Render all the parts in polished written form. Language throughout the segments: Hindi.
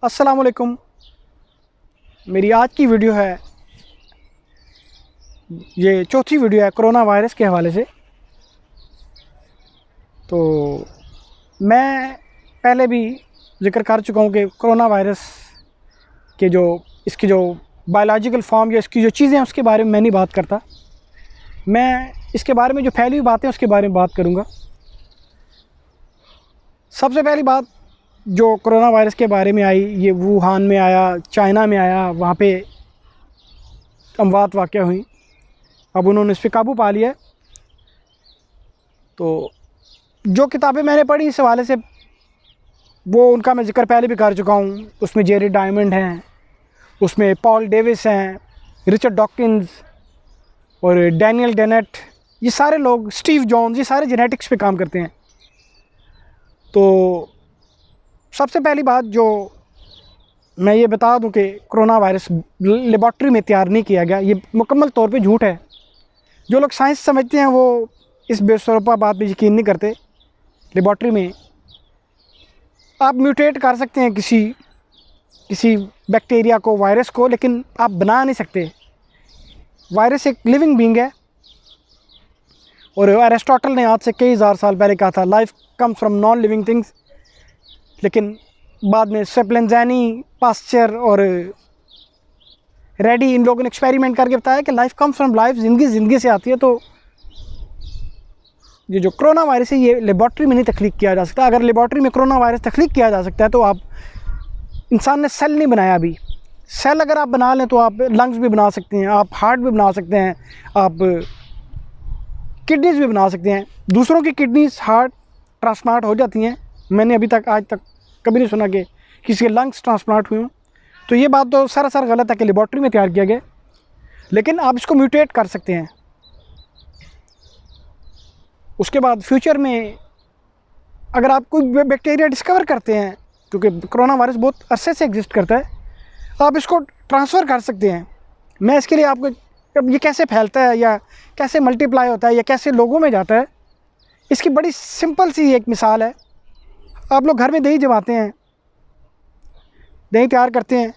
अस्सलामुअलैकुम। मेरी आज की वीडियो है, ये चौथी वीडियो है कोरोना वायरस के हवाले से। तो मैं पहले भी जिक्र कर चुका हूँ कि कोरोना वायरस के इसकी जो बायोलॉजिकल फॉर्म या इसकी जो चीज़ें हैं उसके बारे में मैं नहीं बात करता। मैं इसके बारे में जो फैली हुई बातें हैं उसके बारे में बात करूँगा। सबसे पहली बात जो कोरोना वायरस के बारे में आई, ये वुहान में आया, चाइना में आया, वहाँ पे अमवात वाक़या हुई। अब उन्होंने इस पर काबू पा लिया। तो जो किताबें मैंने पढ़ी इस हवाले से वो उनका मैं ज़िक्र पहले भी कर चुका हूँ। उसमें जेरी डायमंड हैं, उसमें पॉल डेविस हैं, रिचर्ड डॉकिंस और डैनियल डेनेट, ये सारे लोग, स्टीव जॉन्स, ये सारे जेनेटिक्स पे काम करते हैं। तो सबसे पहली बात जो मैं ये बता दूं कि कोरोना वायरस लेबॉर्ट्री में तैयार नहीं किया गया, ये मुकम्मल तौर पे झूठ है। जो लोग साइंस समझते हैं वो इस बेसरोपा बात पे यकीन नहीं करते। लेबॉर्ट्री में आप म्यूटेट कर सकते हैं किसी बैक्टीरिया को, वायरस को, लेकिन आप बना नहीं सकते। वायरस एक लिविंग बीइंग है और अरिस्टोटल ने आज से कई हज़ार साल पहले कहा था life comes from non living things. लेकिन बाद में सेप्लेंजानी, पास्चर और रेडी, इन लोगों ने एक्सपेरिमेंट करके बताया कि लाइफ कम्स फ्रॉम लाइफ, ज़िंदगी से आती है। तो ये जो कोरोना वायरस है ये लेबॉर्ट्री में नहीं तख्लीक किया जा सकता। अगर लेबॉर्ट्री में कोरोना वायरस तख्लीक किया जा सकता है तो आप, इंसान ने सेल नहीं बनाया अभी। सेल अगर आप बना लें तो आप लंग्स भी बना सकते हैं, आप हार्ट भी बना सकते हैं, आप किडनीज़ भी बना सकते हैं। दूसरों की किडनीज, हार्ट ट्रांसप्लांट हो जाती हैं। मैंने अभी तक, आज तक कभी नहीं सुना कि किसी के लंग्स ट्रांसप्लांट हुए हों। तो ये बात तो सरासर गलत है कि लेबॉर्ट्री में तैयार किया गया। लेकिन आप इसको म्यूटेट कर सकते हैं। उसके बाद फ्यूचर में अगर आप कोई बैक्टीरिया डिस्कवर करते हैं, क्योंकि कोरोना वायरस बहुत अरसे से एग्जिस्ट करता है, आप इसको ट्रांसफ़र कर सकते हैं। मैं इसके लिए आपको, अब ये कैसे फैलता है या कैसे मल्टीप्लाई होता है या कैसे लोगों में जाता है, इसकी बड़ी सिंपल सी एक मिसाल है। आप लोग घर में दही जमाते हैं, दही तैयार करते हैं,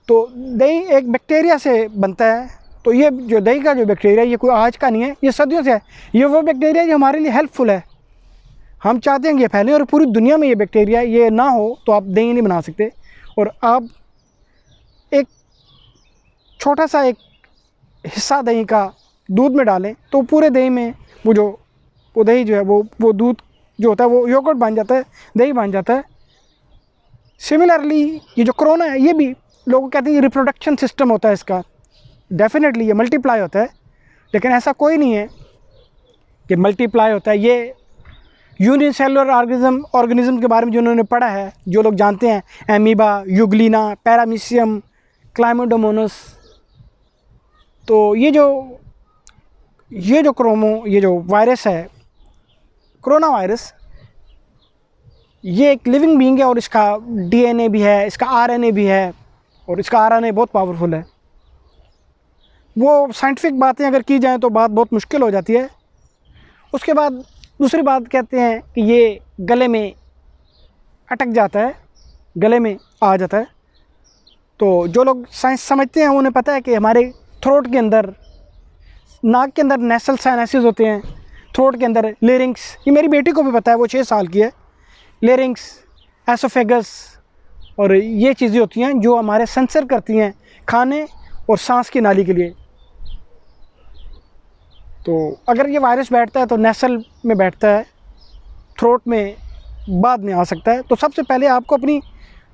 तो दही एक बैक्टीरिया से बनता है। तो ये जो दही का जो बैक्टीरिया, ये कोई आज का नहीं है, ये सदियों से है। ये वो बैक्टीरिया जो हमारे लिए हेल्पफुल है। हम चाहते हैं कि ये फैले और पूरी दुनिया में ये बैक्टीरिया ये ना हो तो आप दही नहीं बना सकते। और आप एक छोटा सा एक हिस्सा दही का दूध में डालें तो पूरे दही में वो दही जो है वो दूध जो होता है वो योगर्ट बन जाता है, दही बन जाता है। सिमिलरली ये जो कोरोना है, ये भी लोग कहते हैं ये रिप्रोडक्शन सिस्टम होता है इसका। डेफिनेटली ये मल्टीप्लाई होता है, लेकिन ऐसा कोई नहीं है कि मल्टीप्लाई होता है। ये यूनिसेलुलर ऑर्गेनिज्म के बारे में जिन्होंने पढ़ा है, जो लोग जानते हैं, एमीबा, यूग्लिना, पैरामीशियम, क्लाइमोडोमोनस, तो ये जो वायरस है, कोरोना वायरस, ये एक लिविंग बीइंग है और इसका डीएनए भी है, इसका आरएनए भी है और इसका आरएनए बहुत पावरफुल है। वो साइंटिफिक बातें अगर की जाएँ तो बात बहुत मुश्किल हो जाती है। उसके बाद दूसरी बात कहते हैं कि ये गले में अटक जाता है, गले में आ जाता है। तो जो लोग साइंस समझते हैं उन्हें पता है कि हमारे थ्रोट के अंदर, नाक के अंदर नेसल साइनसेस होते हैं, थ्रोट के अंदर लेरिंग्स, ये मेरी बेटी को भी पता है, वो 6 साल की है। लेरिंग्स, एसोफेगस और ये चीज़ें होती हैं जो हमारे सेंसर करती हैं खाने और सांस की नाली के लिए। तो अगर ये वायरस बैठता है तो नेसल में बैठता है, थ्रोट में बाद में आ सकता है। तो सबसे पहले आपको अपनी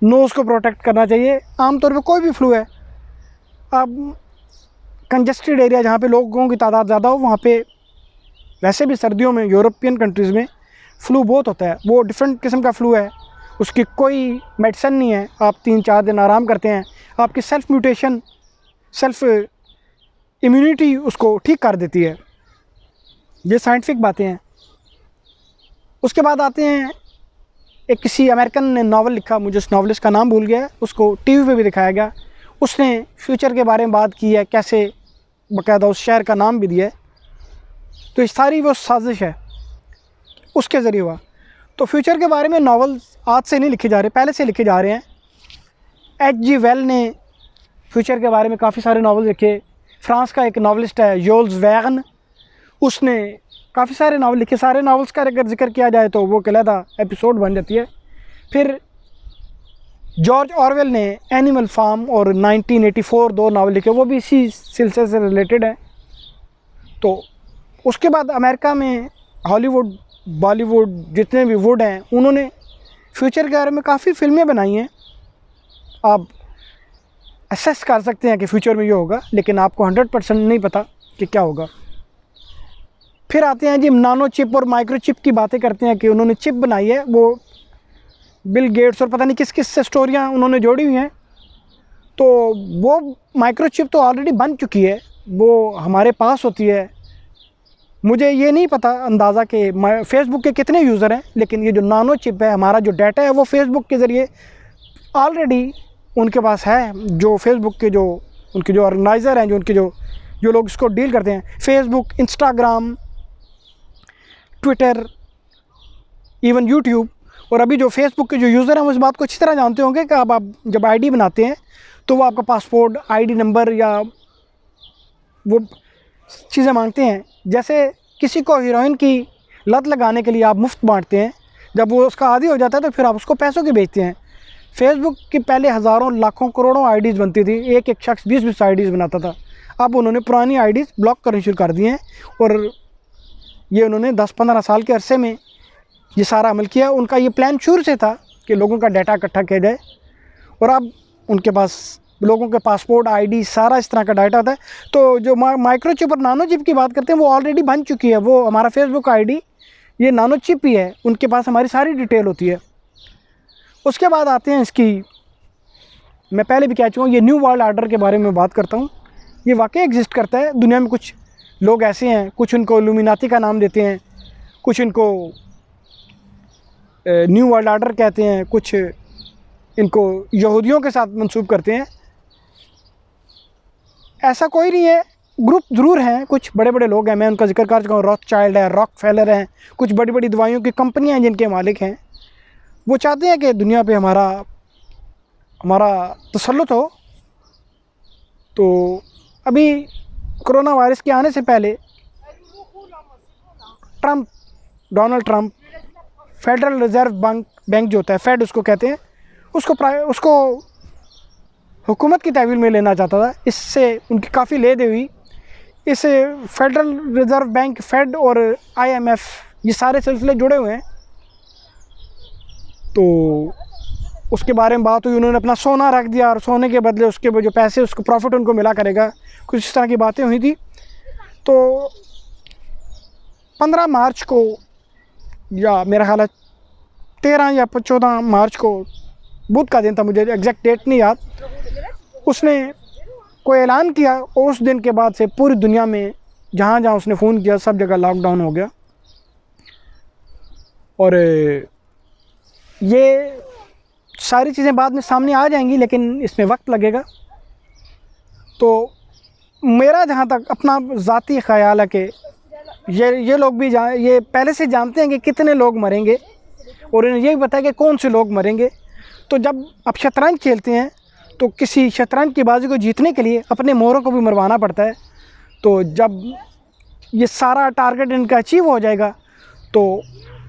नोज़ को प्रोटेक्ट करना चाहिए। आमतौर पे कोई भी फ्लू है, आप कंजस्टेड एरिया जहाँ पे लोगों की तादाद ज़्यादा हो, वहाँ पे, वैसे भी सर्दियों में यूरोपियन कंट्रीज़ में फ़्लू बहुत होता है। वो डिफरेंट किस्म का फ़्लू है, उसकी कोई मेडिसिन नहीं है। आप 3-4 दिन आराम करते हैं, आपकी सेल्फ म्यूटेशन, सेल्फ इम्यूनिटी उसको ठीक कर देती है। ये साइंटिफिक बातें हैं। उसके बाद आते हैं, एक किसी अमेरिकन ने नावल लिखा, मुझे उस नावलिस्ट का नाम भूल गया है, उसको टीवी पे भी दिखाया गया। उसने फ्यूचर के बारे में बात की है, कैसे बाकायदा उस शहर का नाम भी दिया है। तो इस सारी वो साजिश है, उसके ज़रिए हुआ। तो फ्यूचर के बारे में नावल आज से नहीं लिखे जा रहे, पहले से लिखे जा रहे हैं। H.G. वेल ने फ्यूचर के बारे में काफ़ी सारे नावल लिखे। फ्रांस का एक नावलिस्ट है यूल्स वैगन, उसने काफ़ी सारे नावल लिखे। सारे नावल्स का अगर जिक्र किया जाए तो वो अलग एपिसोड बन जाती है। फिर जॉर्ज ऑरवेल ने एनिमल फार्म और 1984 दो नावल लिखे, वो भी इसी सिलसिले से रिलेटेड है। तो उसके बाद अमेरिका में हॉलीवुड, बॉलीवुड, जितने भी वुड हैं, उन्होंने फ्यूचर के बारे में काफ़ी फिल्में बनाई हैं। आप असेस कर सकते हैं कि फ्यूचर में ये होगा, लेकिन आपको 100% नहीं पता कि क्या होगा। फिर आते हैं जी नानो चिप और माइक्रो चिप की बातें करते हैं कि उन्होंने चिप बनाई है, वो बिल गेट्स और पता नहीं किस किस से स्टोरियाँ उन्होंने जोड़ी हुई हैं। तो वो माइक्रो चिप तो ऑलरेडी बन चुकी है, वो हमारे पास होती है। मुझे ये नहीं पता अंदाज़ा कि फेसबुक के कितने यूज़र हैं, लेकिन ये जो नानो चिप है, हमारा जो डाटा है वो फेसबुक के ज़रिए ऑलरेडी उनके पास है। जो फेसबुक के जो उनके जो ऑर्गेनाइज़र हैं, जो उनके जो लोग इसको डील करते हैं, Facebook, Instagram, Twitter, even YouTube. और अभी जो फेसबुक के जो यूज़र हैं वो इस बात को अच्छी तरह जानते होंगे कि अब आप जब आईडी बनाते हैं तो वो आपका पासपोर्ट, आईडी नंबर या वो चीज़ें मांगते हैं। जैसे किसी को हीरोइन की लत लगाने के लिए आप मुफ्त बांटते हैं, जब वो उसका आदी हो जाता है तो फिर आप उसको पैसों के बेचते हैं। फेसबुक की पहले हज़ारों, लाखों, करोड़ों आईडीज़ बनती थी, एक एक शख्स 20-20 आईडीज़ बनाता था। अब उन्होंने पुरानी आईडीज़ ब्लॉक करनी शुरू कर दी हैं और ये उन्होंने 10-15 साल के अरसे में ये सारा अमल किया। उनका ये प्लान शुरू से था कि लोगों का डाटा इकट्ठा किया जाए, और अब उनके पास लोगों के पासपोर्ट, आईडी, सारा इस तरह का डाटा होता है। तो जो माइक्रो चिप और नानो चिप की बात करते हैं वो ऑलरेडी बन चुकी है। वो हमारा फेसबुक आईडी ये नानो चिप ही है, उनके पास हमारी सारी डिटेल होती है। उसके बाद आते हैं इसकी, मैं पहले भी कह चुका हूँ, ये न्यू वर्ल्ड ऑर्डर के बारे में बात करता हूँ। ये वाकई एग्जिस्ट करता है दुनिया में। कुछ लोग ऐसे हैं, कुछ उनको इल्यूमिनाती का नाम देते हैं, कुछ इनको न्यू वर्ल्ड ऑर्डर कहते हैं, कुछ इनको यहूदियों के साथ मंसूब करते हैं। ऐसा कोई नहीं है, ग्रुप ज़रूर हैं, कुछ बड़े बड़े लोग हैं, मैं उनका जिक्र कर चुका हूँ। रॉथशाइल्ड है, रॉकफेलर हैं, कुछ बड़ी बड़ी दवाइयों की कंपनियां हैं जिनके मालिक हैं। वो चाहते हैं कि दुनिया पे हमारा तसल्लुत हो। तो अभी कोरोना वायरस के आने से पहले Donald Trump federal reserve bank जो होता है, फेड उसको कहते हैं, उसको हुकूमत की तहवील में लेना चाहता था। इससे उनकी काफ़ी ले दे हुई। इस फेडरल रिज़र्व बैंक, फेड और IMF, ये सारे सिलसिले जुड़े हुए हैं। तो उसके बारे में बात हुई, उन्होंने अपना सोना रख दिया और सोने के बदले उसके जो पैसे, उसको प्रॉफिट उनको मिला करेगा, कुछ इस तरह की बातें हुई थी। तो 15 मार्च को, या मेरा ख्याल है 13 या 14 मार्च को, बुध का दिन था, मुझे एग्जैक्ट डेट नहीं याद, उसने कोई ऐलान किया और उस दिन के बाद से पूरी दुनिया में जहाँ जहाँ उसने फ़ोन किया सब जगह लॉकडाउन हो गया। और ये सारी चीज़ें बाद में सामने आ जाएंगी, लेकिन इसमें वक्त लगेगा। तो मेरा जहाँ तक अपना ज़ाती ख़याल है कि ये लोग भी ये पहले से जानते हैं कि कितने लोग मरेंगे, और इन्हें ये भी पता है कि कौन से लोग मरेंगे। तो जब आप शतरंज खेलते हैं तो किसी शतरंज की बाजी को जीतने के लिए अपने मोरों को भी मरवाना पड़ता है। तो जब ये सारा टारगेट इनका अचीव हो जाएगा तो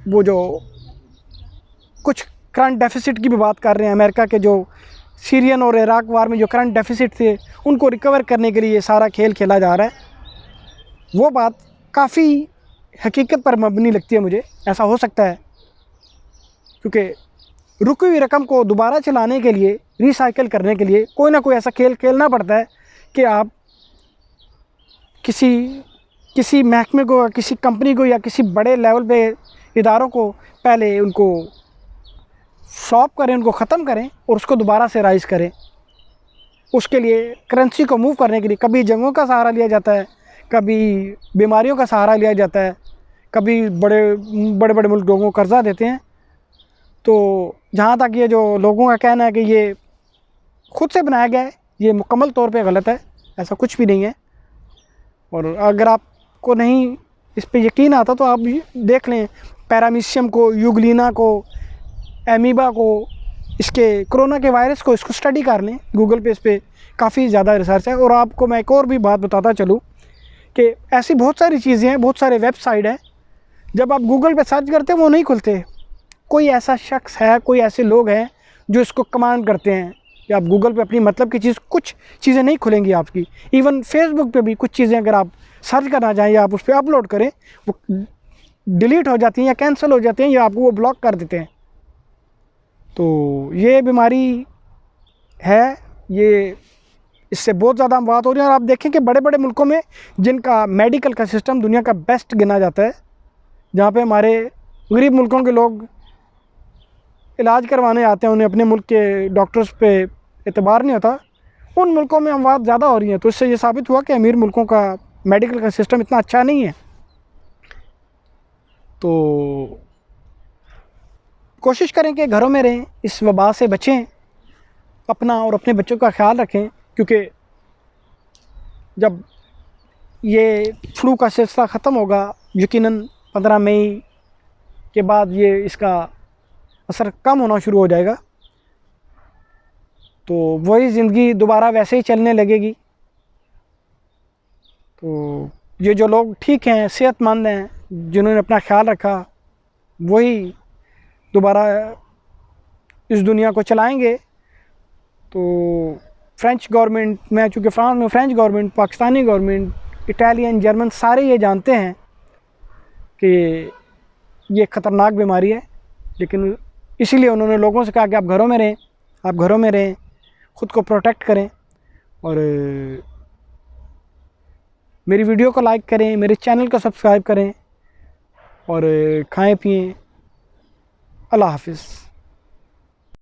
वो जो कुछ करंट डेफिसिट की भी बात कर रहे हैं, अमेरिका के जो सीरियन और इराक वार में जो करंट डेफिसिट थे उनको रिकवर करने के लिए ये सारा खेल खेला जा रहा है। वो बात काफ़ी हकीकत पर मबनी लगती है मुझे। ऐसा हो सकता है क्योंकि रुकी हुई रकम को दोबारा चलाने के लिए, रिसाइकिल करने के लिए कोई ना कोई ऐसा खेल खेलना पड़ता है कि आप किसी महकमे को, किसी कंपनी को या किसी बड़े लेवल पे इदारों को पहले उनको स्टॉप करें, उनको ख़त्म करें और उसको दोबारा से राइज़ करें। उसके लिए करेंसी को मूव करने के लिए कभी जंगों का सहारा लिया जाता है, कभी बीमारियों का सहारा लिया जाता है, कभी बड़े बड़े मुल्क लोगों को कर्ज़ा देते हैं। तो जहाँ तक ये जो लोगों का कहना है कि ये खुद से बनाया गया है, ये मुकम्मल तौर पे गलत है। ऐसा कुछ भी नहीं है। और अगर आपको नहीं इस पे यकीन आता तो आप देख लें पैरामीशियम को, यूग्लिना को, एमीबा को, इसके कोरोना के वायरस को इसको स्टडी कर लें। गूगल पे इस पर काफ़ी ज़्यादा रिसर्च है। और आपको मैं एक और भी बात बताता चलूँ कि ऐसी बहुत सारी चीज़ें हैं, बहुत सारे वेबसाइट हैं, जब आप गूगल पे सर्च करते हैं वो नहीं खुलते। कोई ऐसा शख्स है, कोई ऐसे लोग हैं जो इसको कमांड करते हैं कि आप गूगल पे अपनी मतलब की चीज़, कुछ चीज़ें नहीं खुलेंगी आपकी। इवन फेसबुक पे भी कुछ चीज़ें अगर आप सर्च करना चाहें या आप उस पर अपलोड करें, वो डिलीट हो जाती हैं या कैंसिल हो जाती हैं या आपको वो ब्लॉक कर देते हैं। तो ये बीमारी है, ये इससे बहुत ज़्यादा अमवात हो रही है। और आप देखें कि बड़े बड़े मुल्कों में जिनका मेडिकल का सिस्टम दुनिया का बेस्ट गिना जाता है, जहाँ पे हमारे गरीब मुल्कों के लोग इलाज करवाने आते हैं, उन्हें अपने मुल्क के डॉक्टर्स पे एतबार नहीं होता, उन मुल्कों में अमवात ज़्यादा हो रही हैं। तो इससे ये साबित हुआ कि अमीर मुल्कों का मेडिकल का सिस्टम इतना अच्छा नहीं है। तो कोशिश करें कि घरों में रहें, इस वबा से बचें, अपना और अपने बच्चों का ख्याल रखें, क्योंकि जब ये फ्लू का सिलसिला ख़त्म होगा, यकीनन 15 मई के बाद ये इसका असर कम होना शुरू हो जाएगा, तो वही ज़िंदगी दोबारा वैसे ही चलने लगेगी। तो ये जो लोग ठीक हैं, सेहतमंद हैं, जिन्होंने अपना ख्याल रखा, वही दोबारा इस दुनिया को चलाएंगे। तो फ्रेंच गवर्नमेंट में, चूँकि फ्रांस में French government, Pakistani government, Italian, German सारे ये जानते हैं कि ये ख़तरनाक बीमारी है, लेकिन इसीलिए उन्होंने लोगों से कहा कि आप घरों में रहें, आप घरों में रहें, ख़ुद को प्रोटेक्ट करें। और मेरी वीडियो को लाइक करें, मेरे चैनल को सब्सक्राइब करें और खाएं पिएं। अल्लाह हाफ़िज़।